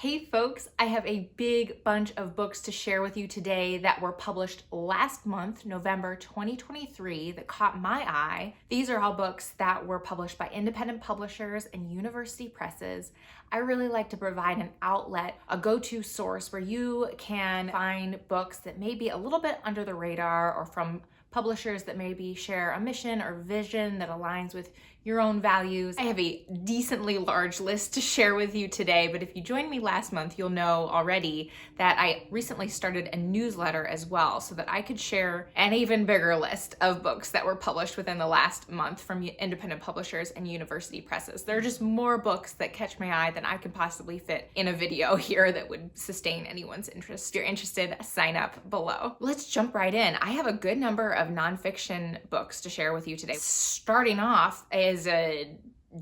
Hey folks, I have a big bunch of books to share with you today that were published last month, November 2023, that caught my eye. These are all books that were published by independent publishers and university presses. I really like to provide an outlet, a go-to source where you can find books that may be a little bit under the radar or from publishers that maybe share a mission or vision that aligns with your own values. I have a decently large list to share with you today, but if you joined me last month, you'll know already that I recently started a newsletter as well so that I could share an even bigger list of books that were published within the last month from independent publishers and university presses. There are just more books that catch my eye than I could possibly fit in a video here that would sustain anyone's interest. If you're interested, sign up below. Let's jump right in. I have a good number of nonfiction books to share with you today. Starting off is a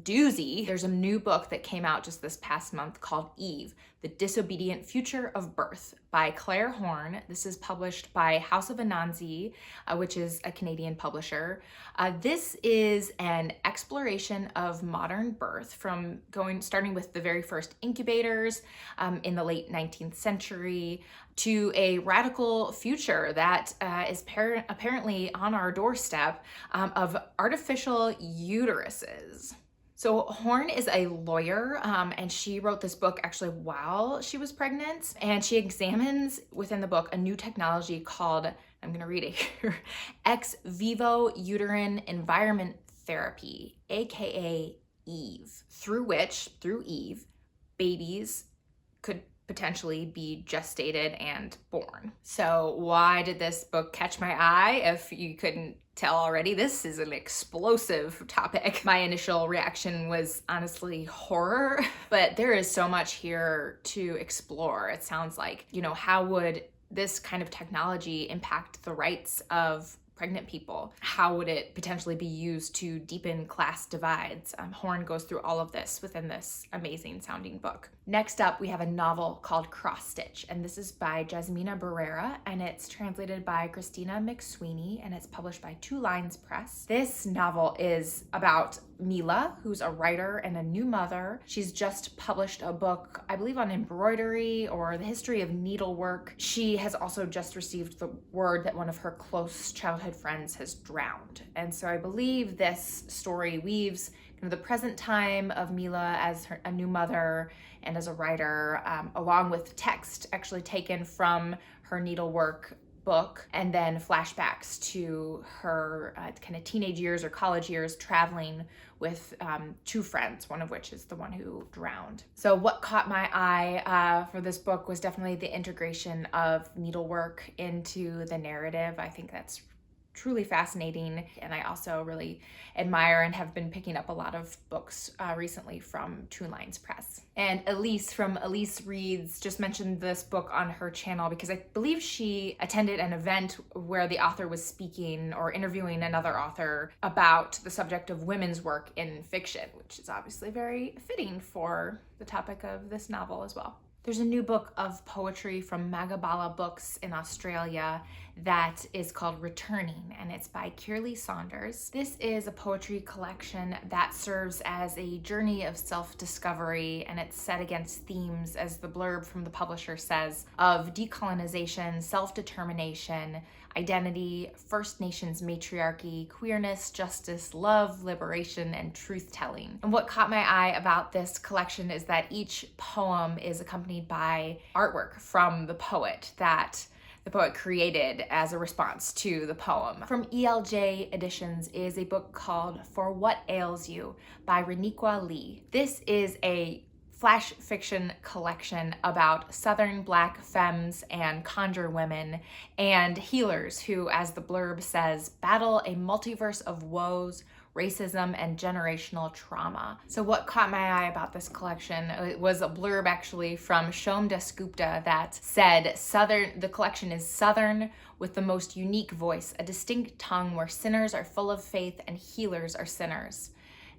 doozy. There's a new book that came out just this past month called Eve, The Disobedient Future of Birth by Claire Horn. This is published by House of Anansi, which is a Canadian publisher. This is an exploration of modern birth from starting with the very first incubators in the late 19th century to a radical future that is apparently on our doorstep of artificial uteruses. So Horn is a lawyer, and she wrote this book actually while she was pregnant, and she examines within the book a new technology called, I'm gonna read it here, ex vivo uterine environment therapy, aka Eve, through Eve, babies could potentially be gestated and born. So why did this book catch my eye? If you couldn't tell already, this is an explosive topic. My initial reaction was honestly horror, but there is so much here to explore. It sounds like, how would this kind of technology impact the rights of pregnant people? How would it potentially be used to deepen class divides? Horn goes through all of this within this amazing sounding book. Next up, we have a novel called Crossstitch, and this is by Jazmina Barrera, and it's translated by Christina MacSweeney, and it's published by Two Lines Press. This novel is about Mila, who's a writer and a new mother. She's just published a book, I believe, on embroidery or the history of needlework. She has also just received the word that one of her close childhood friends has drowned. And so I believe this story weaves kind of the present time of Mila as a new mother and as a writer, along with text actually taken from her needlework book, and then flashbacks to her kind of teenage years or college years traveling with two friends, one of which is the one who drowned. So what caught my eye for this book was definitely the integration of needlework into the narrative. I think that's truly fascinating, and I also really admire and have been picking up a lot of books recently from Two Lines Press. And Elise from Elise Reads just mentioned this book on her channel because I believe she attended an event where the author was speaking or interviewing another author about the subject of women's work in fiction, which is obviously very fitting for the topic of this novel as well. There's a new book of poetry from Magabala Books in Australia that is called Returning, and it's by Kirli Saunders. This is a poetry collection that serves as a journey of self-discovery, and it's set against themes, as the blurb from the publisher says, of decolonization, self-determination, identity, First Nations matriarchy, queerness, justice, love, liberation, and truth-telling. And what caught my eye about this collection is that each poem is accompanied by artwork from the poet that the poet created as a response to the poem. From ELJ Editions is a book called For What Ails You by Reniqua Lee. This is a flash fiction collection about Southern Black femmes and conjure women and healers who, as the blurb says, battle a multiverse of woes, racism, and generational trauma. So what caught my eye about this collection, it was a blurb actually from Shom Dasgupta that said, the collection is Southern with the most unique voice, a distinct tongue where sinners are full of faith and healers are sinners.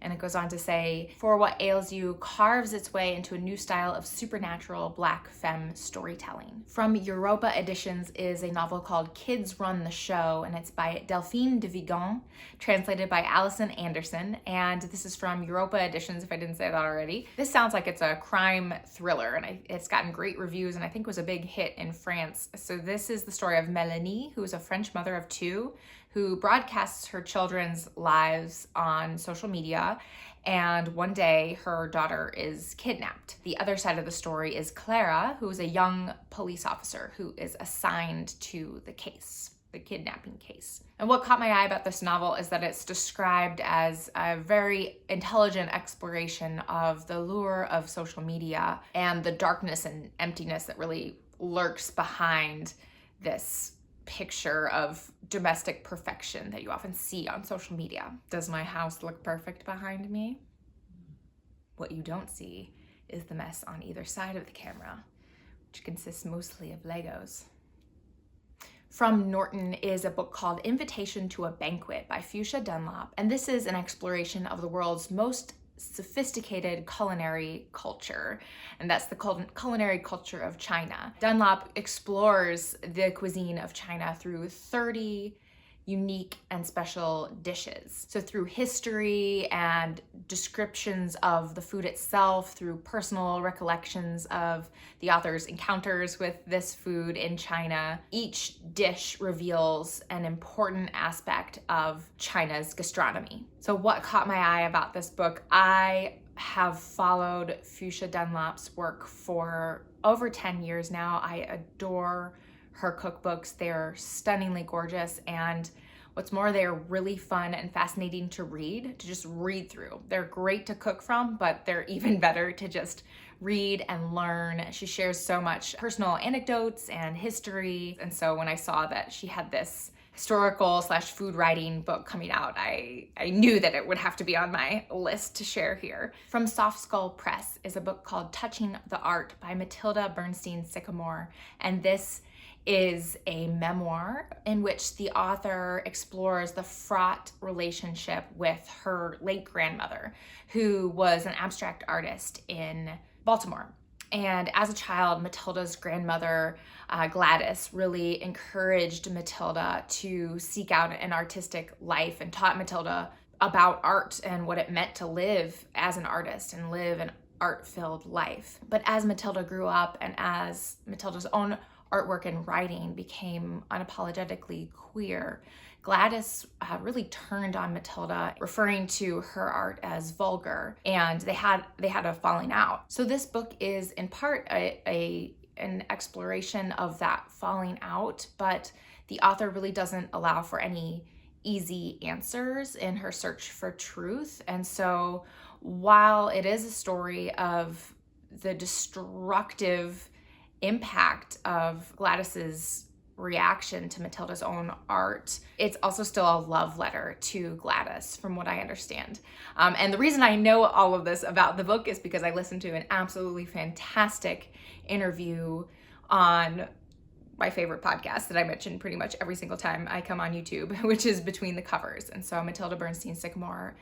And it goes on to say, For What Ails You carves its way into a new style of supernatural Black femme storytelling. From Europa Editions is a novel called Kids Run the Show, and it's by Delphine de Vigan, translated by Alison Anderson. And this is from Europa Editions, if I didn't say that already. This sounds like it's a crime thriller, and it's gotten great reviews, and I think was a big hit in France. So this is the story of Melanie, who is a French mother of two, who broadcasts her children's lives on social media, and one day her daughter is kidnapped. The other side of the story is Clara, who is a young police officer who is assigned to the case, the kidnapping case. And what caught my eye about this novel is that it's described as a very intelligent exploration of the lure of social media and the darkness and emptiness that really lurks behind this picture of domestic perfection that you often see on social media. Does my house look perfect behind me? What you don't see is the mess on either side of the camera, which consists mostly of Legos. From Norton is a book called Invitation to a Banquet by Fuchsia Dunlop, and this is an exploration of the world's most sophisticated culinary culture, and that's the culinary culture of China. Dunlop explores the cuisine of China through 30 unique and special dishes. So through history and descriptions of the food itself, through personal recollections of the author's encounters with this food in China, each dish reveals an important aspect of China's gastronomy. So what caught my eye about this book, I have followed Fuchsia Dunlop's work for over 10 years now. I adore her cookbooks. They're stunningly gorgeous, and what's more, they're really fun and fascinating to read, to just read through. They're great to cook from, but they're even better to just read and learn. She shares so much personal anecdotes and history, and so when I saw that she had this historical/food writing book coming out, I knew that it would have to be on my list to share here. From Soft Skull Press is a book called Touching the Art by Mattilda Bernstein Sycamore, and this is a memoir in which the author explores the fraught relationship with her late grandmother, who was an abstract artist in Baltimore. And as a child, Matilda's grandmother, Gladys, really encouraged Mattilda to seek out an artistic life and taught Mattilda about art and what it meant to live as an artist and live an art-filled life. But as Mattilda grew up and as Matilda's own artwork and writing became unapologetically queer, Gladys really turned on Mattilda, referring to her art as vulgar, and they had a falling out. So this book is in part an exploration of that falling out, but the author really doesn't allow for any easy answers in her search for truth. And so while it is a story of the destructive impact of Gladys's reaction to Matilda's own art, it's also still a love letter to Gladys, from what I understand. And the reason I know all of this about the book is because I listened to an absolutely fantastic interview on my favorite podcast that I mention pretty much every single time I come on YouTube, which is Between the Covers. And so Mattilda Bernstein Sycamore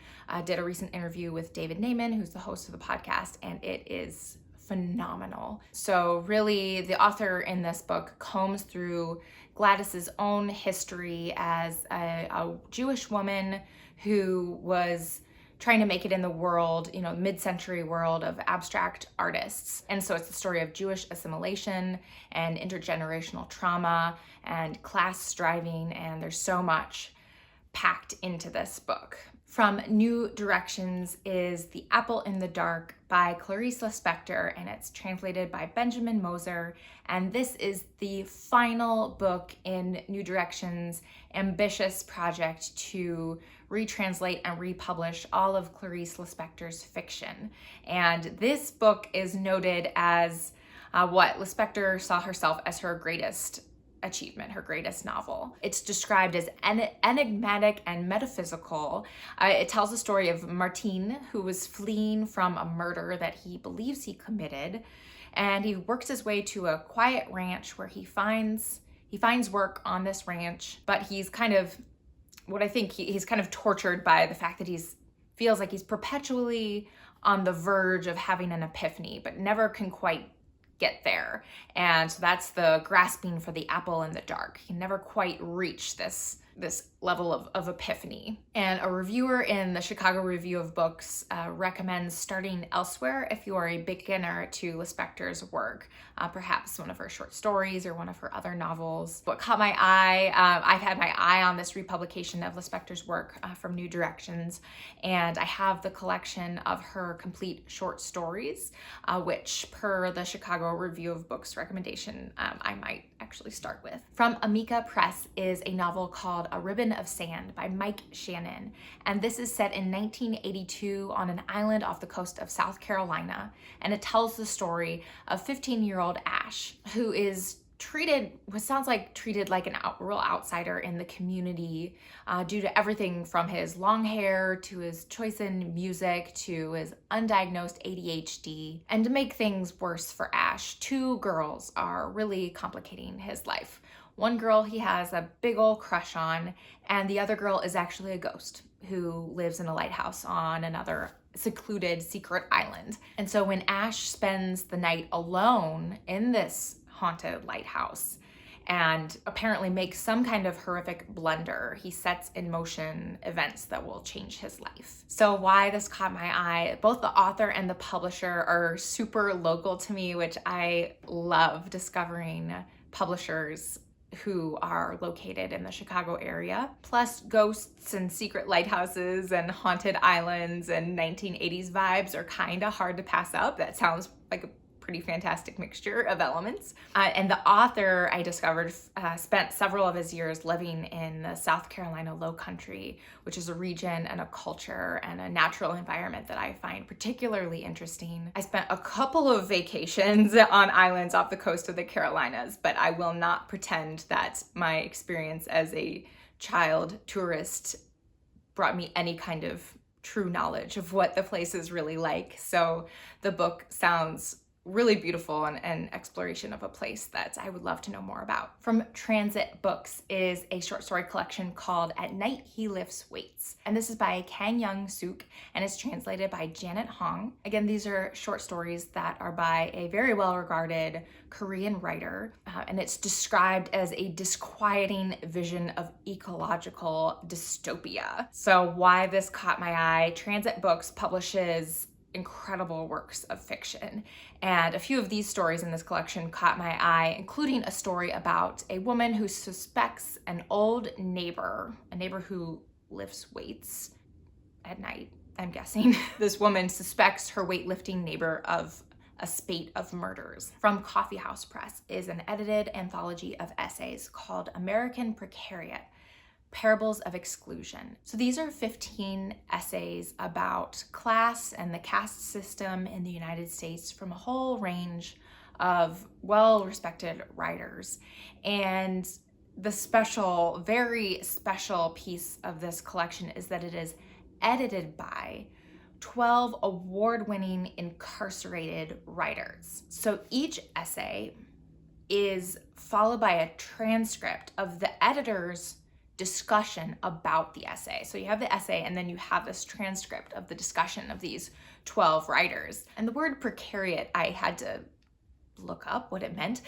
did a recent interview with David Naiman, who's the host of the podcast, and it is phenomenal. So really, the author in this book combs through Gladys's own history as a Jewish woman who was trying to make it in the world, mid-century world of abstract artists. And so it's the story of Jewish assimilation and intergenerational trauma and class striving, and there's so much packed into this book. From New Directions is The Apple in the Dark by Clarice Lispector, and it's translated by Benjamin Moser. And this is the final book in New Directions' ambitious project to retranslate and republish all of Clarice Lispector's fiction. And this book is noted as what Lispector saw herself as her greatest achievement, her greatest novel. It's described as enigmatic and metaphysical. It tells the story of Martin, who was fleeing from a murder that he believes he committed, and he works his way to a quiet ranch where he finds work on this ranch, but he's kind of, what I think, he's kind of tortured by the fact that he's feels like he's perpetually on the verge of having an epiphany, but never can quite get there. And so that's the grasping for the apple in the dark. He never quite reached this level of epiphany. And a reviewer in the Chicago Review of Books recommends starting elsewhere if you are a beginner to Lispector's work, perhaps one of her short stories or one of her other novels. What caught my eye, I've had my eye on this republication of Lispector's work from New Directions, and I have the collection of her complete short stories, which per the Chicago Review of Books recommendation, I might actually start with. From Amica Press is a novel called A Ribbon of Sand by Mike Shannon, and this is set in 1982 on an island off the coast of South Carolina, and it tells the story of 15-year-old Ash, who is treated like an real outsider in the community due to everything from his long hair to his choice in music to his undiagnosed ADHD. And to make things worse for Ash, two girls are really complicating his life. One girl he has a big old crush on, and the other girl is actually a ghost who lives in a lighthouse on another secluded secret island. And so when Ash spends the night alone in this haunted lighthouse and apparently makes some kind of horrific blunder, he sets in motion events that will change his life. So why this caught my eye, both the author and the publisher are super local to me, which I love discovering publishers who are located in the Chicago area. Plus ghosts and secret lighthouses and haunted islands and 1980s vibes are kind of hard to pass up. That sounds like a pretty fantastic mixture of elements. And the author, I discovered, spent several of his years living in the South Carolina Low Country, which is a region and a culture and a natural environment that I find particularly interesting. I spent a couple of vacations on islands off the coast of the Carolinas, but I will not pretend that my experience as a child tourist brought me any kind of true knowledge of what the place is really like. So the book sounds really beautiful and an exploration of a place that I would love to know more about. From Transit Books is a short story collection called At Night He Lifts Weights. And this is by Kang Young Suk and is translated by Janet Hong. Again, these are short stories that are by a very well-regarded Korean writer, and it's described as a disquieting vision of ecological dystopia. So why this caught my eye, Transit Books publishes incredible works of fiction. And a few of these stories in this collection caught my eye, including a story about a woman who suspects an old neighbor, a neighbor who lifts weights at night, I'm guessing. This woman suspects her weightlifting neighbor of a spate of murders. From Coffee House Press is an edited anthology of essays called American Precariat, Parables of Exclusion. So these are 15 essays about class and the caste system in the United States from a whole range of well-respected writers. And the special, very special piece of this collection is that it is edited by 12 award-winning incarcerated writers. So each essay is followed by a transcript of the editor's discussion about the essay. So you have the essay and then you have this transcript of the discussion of these 12 writers. And the word precariat, I had to look up what it meant.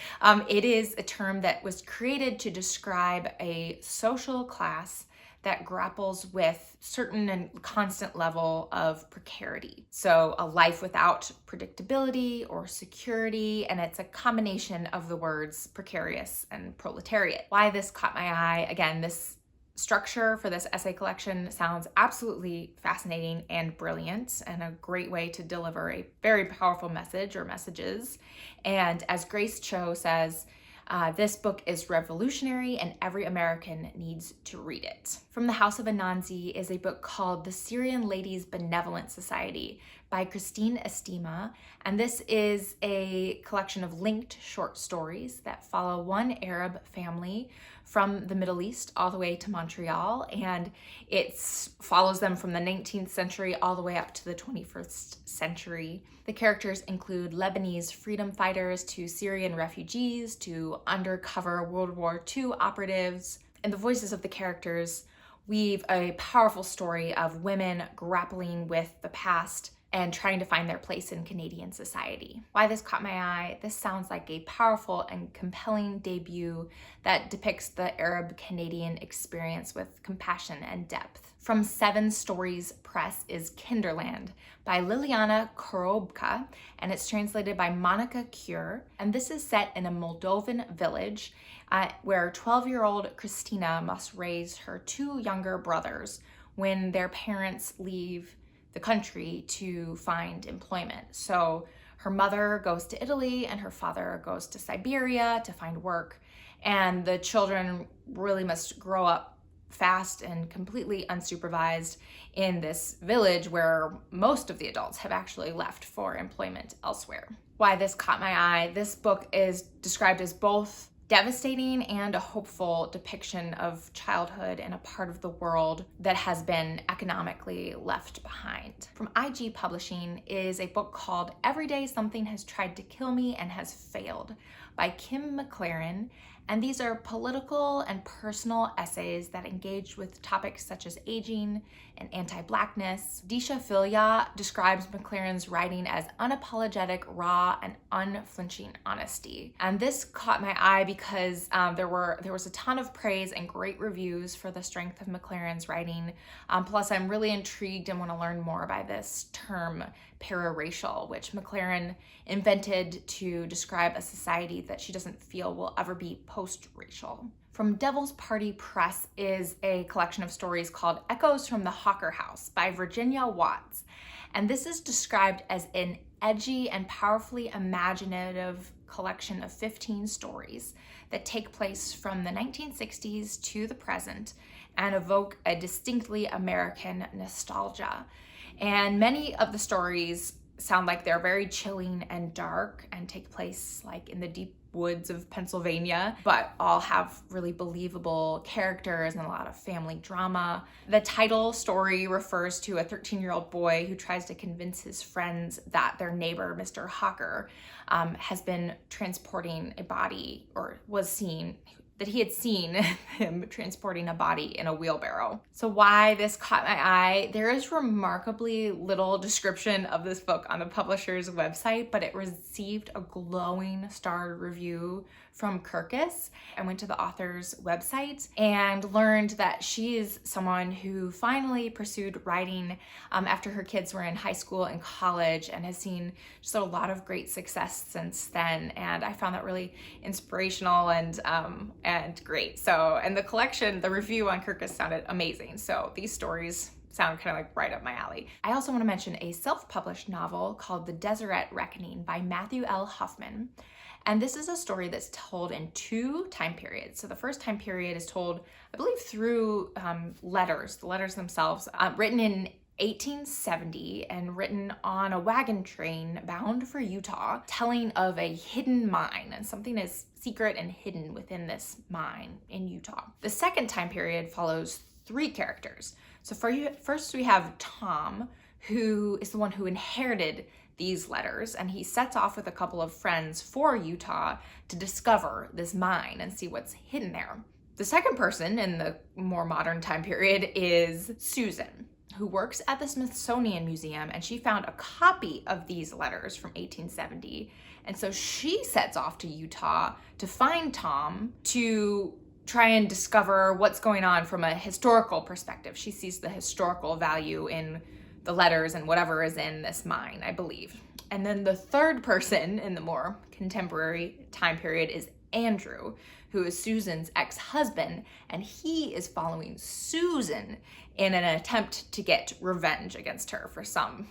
It is a term that was created to describe a social class that grapples with certain and constant level of precarity. So a life without predictability or security, and it's a combination of the words precarious and proletariat. Why this caught my eye, again, this structure for this essay collection sounds absolutely fascinating and brilliant and a great way to deliver a very powerful message or messages. And as Grace Cho says, this book is revolutionary and every American needs to read it. From the House of Anansi is a book called The Syrian Ladies Benevolent Society by Christina Estima. And this is a collection of linked short stories that follow one Arab family from the Middle East all the way to Montreal. And it follows them from the 19th century all the way up to the 21st century. The characters include Lebanese freedom fighters to Syrian refugees to undercover World War II operatives. And the voices of the characters weave a powerful story of women grappling with the past and trying to find their place in Canadian society. Why this caught my eye, this sounds like a powerful and compelling debut that depicts the Arab-Canadian experience with compassion and depth. From Seven Stories Press is Kinderland by Liliana Korobka, and it's translated by Monica Cure. And this is set in a Moldovan village where 12-year-old Christina must raise her two younger brothers when their parents leave the country to find employment. So her mother goes to Italy and her father goes to Siberia to find work. And the children really must grow up fast and completely unsupervised in this village where most of the adults have actually left for employment elsewhere. Why this caught my eye, this book is described as both devastating and a hopeful depiction of childhood in a part of the world that has been economically left behind. From IG Publishing is a book called Every Day Something Has Tried to Kill Me and Has Failed by Kim McLaren. And these are political and personal essays that engage with topics such as aging and anti-Blackness. Disha Filya describes McLaren's writing as unapologetic, raw, and unflinching honesty. And this caught my eye because there was a ton of praise and great reviews for the strength of McLaren's writing. Plus, I'm really intrigued and want to learn more by this term, pararacial, which McLaren invented to describe a society that she doesn't feel will ever be post-racial. From Devil's Party Press is a collection of stories called Echoes from the Hawker House by Virginia Watts. And this is described as an edgy and powerfully imaginative collection of 15 stories that take place from the 1960s to the present and evoke a distinctly American nostalgia. And many of the stories sound like they're very chilling and dark and take place like in the deep woods of Pennsylvania, but all have really believable characters and a lot of family drama. The title story refers to a 13-year-old boy who tries to convince his friends that their neighbor, Mr. Hawker, has been transporting a body, or was seen, that he had seen him transporting a body in a wheelbarrow. So why this caught my eye, there is remarkably little description of this book on the publisher's website, but it received a glowing starred review from Kirkus. I went to the author's website and learned that she is someone who finally pursued writing after her kids were in high school and college, and has seen just a lot of great success since then. And I found that really inspirational and great. So, and the collection, the review on Kirkus sounded amazing. So these stories sound kind of like right up my alley. I also want to mention a self-published novel called The Deseret Reckoning by Matthew L. Huffman. And this is a story that's told in two time periods. So the first time period is told, I believe, through letters, the letters themselves, written in 1870 and written on a wagon train bound for Utah, telling of a hidden mine and something is secret and hidden within this mine in Utah. The second time period follows three characters. So first we have Tom, who is the one who inherited these letters, and he sets off with a couple of friends for Utah to discover this mine and see what's hidden there. The second person in the more modern time period is Susan, who works at the Smithsonian Museum, and she found a copy of these letters from 1870. And so she sets off to Utah to find Tom to try and discover what's going on from a historical perspective. She sees the historical value in the letters and whatever is in this mine, I believe. And then the third person in the more contemporary time period is Andrew, who is Susan's ex-husband, and he is following Susan in an attempt to get revenge against her for some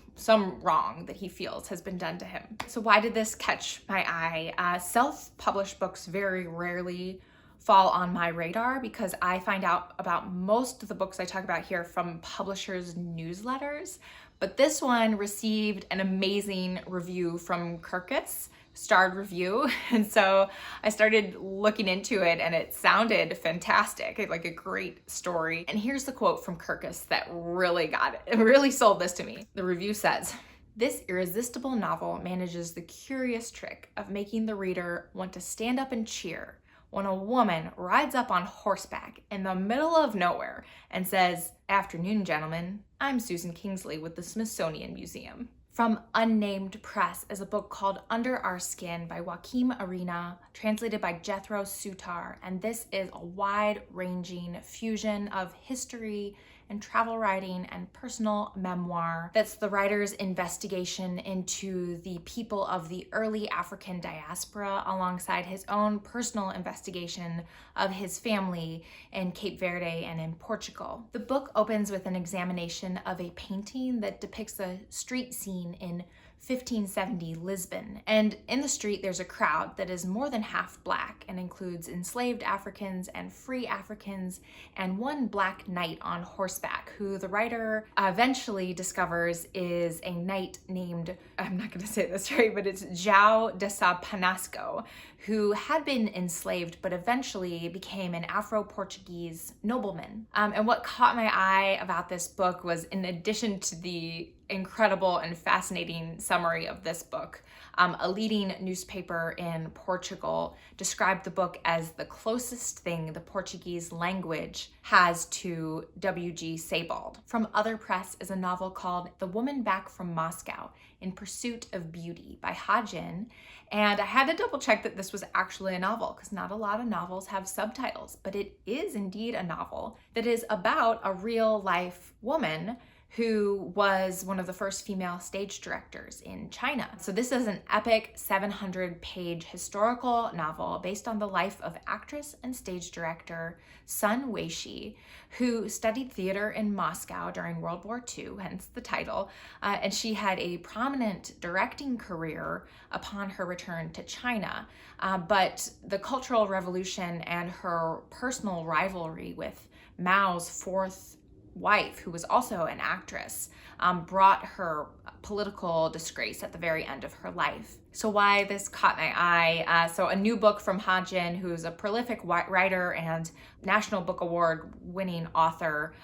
wrong that he feels has been done to him. So why did this catch my eye? Self-published books very rarely fall on my radar because I find out about most of the books I talk about here from publishers' newsletters. But this one received an amazing review from Kirkus, starred review. And so I started looking into it and it sounded fantastic, like a great story. And here's the quote from Kirkus that really got it. It really sold this to me. The review says, "This irresistible novel manages the curious trick of making the reader want to stand up and cheer, when a woman rides up on horseback in the middle of nowhere and says, "Afternoon, gentlemen, I'm Susan Kingsley with the Smithsonian Museum." From Unnamed Press is a book called Under Our Skin by Joaquim Arena, translated by Jethro Sutar, and this is a wide-ranging fusion of history and travel writing and personal memoir. That's the writer's investigation into the people of the early African diaspora alongside his own personal investigation of his family in Cape Verde and in Portugal. The book opens with an examination of a painting that depicts a street scene in 1570 Lisbon. And in the street, there's a crowd that is more than half black and includes enslaved Africans and free Africans and one black knight on horseback, who the writer eventually discovers is a knight named, I'm not gonna say this right, but it's João de Sá Panasco, who had been enslaved but eventually became an Afro-Portuguese nobleman. And what caught my eye about this book was, in addition to the incredible and fascinating summary of this book, a leading newspaper in Portugal described the book as the closest thing the Portuguese language has to W.G. Sebald. From Other Press is a novel called The Woman Back from Moscow in Pursuit of Beauty by Ha-Jin. And I had to double check that this was actually a novel, because not a lot of novels have subtitles, but it is indeed a novel that is about a real life woman who was one of the first female stage directors in China. So this is an epic 700-page historical novel based on the life of actress and stage director Sun Weishi, who studied theater in Moscow during World War II, hence the title, and she had a prominent directing career upon her return to China. But the Cultural Revolution and her personal rivalry with Mao's fourth wife, who was also an actress, brought her political disgrace at the very end of her life. So why this caught my eye, so a new book from Ha-Jin, who's a prolific writer and National Book Award winning author,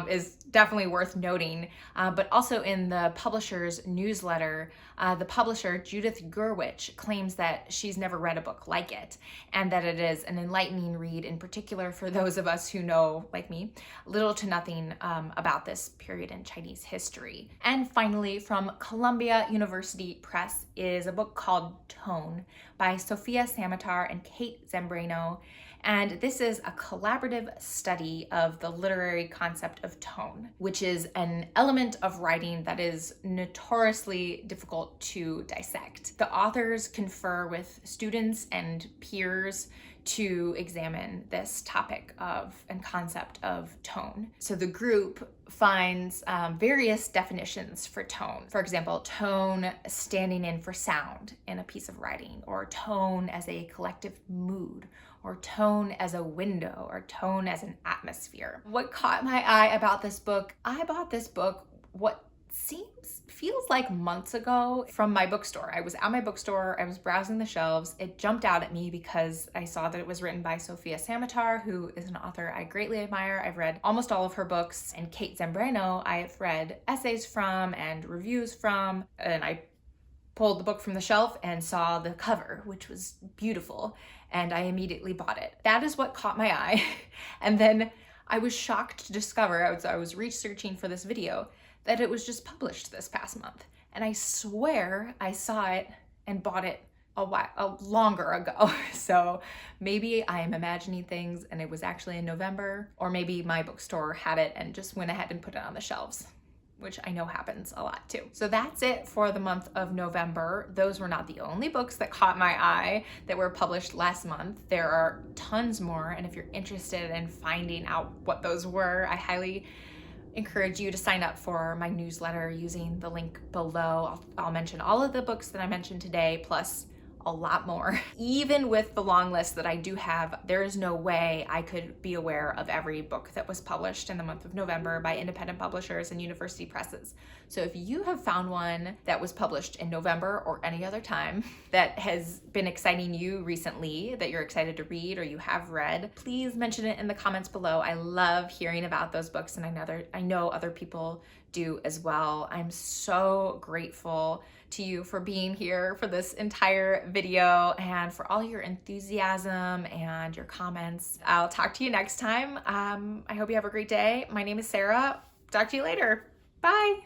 is definitely worth noting. But also in the publisher's newsletter, the publisher, Judith Gurwitch, claims that she's never read a book like it, and that it is an enlightening read, in particular for those of us who know, like me, little to nothing about this period in Chinese history. And finally, from Columbia University Press is a book called Tone by Sophia Samatar and Kate Zambrano. And this is a collaborative study of the literary concept of tone, which is an element of writing that is notoriously difficult to dissect. The authors confer with students and peers to examine this topic of and concept of tone. So the group finds various definitions for tone. For example, tone standing in for sound in a piece of writing, or tone as a collective mood, or tone as a window, or tone as an atmosphere. What caught my eye about this book, I bought this book feels like months ago from my bookstore. I was at my bookstore, I was browsing the shelves. It jumped out at me because I saw that it was written by Sophia Samatar, who is an author I greatly admire. I've read almost all of her books, and Kate Zambrano I've read essays from and reviews from, and I pulled the book from the shelf and saw the cover, which was beautiful, and I immediately bought it. That is what caught my eye. And then I was shocked to discover, I was researching for this video, that it was just published this past month. And I swear I saw it and bought it longer ago. So maybe I am imagining things and it was actually in November, or maybe my bookstore had it and just went ahead and put it on the shelves, which I know happens a lot too. So that's it for the month of November. Those were not the only books that caught my eye that were published last month. There are tons more, and if you're interested in finding out what those were, I highly encourage you to sign up for my newsletter using the link below. I'll mention all of the books that I mentioned today, plus a lot more. Even with the long list that I do have, there is no way I could be aware of every book that was published in the month of November by independent publishers and university presses. So if you have found one that was published in November or any other time that has been exciting you recently, that you're excited to read or you have read, please mention it in the comments below. I love hearing about those books, and I know other people do as well. I'm so grateful to you for being here for this entire video and for all your enthusiasm and your comments. I'll talk to you next time. I hope you have a great day. My name is Sarah. Talk to you later. Bye.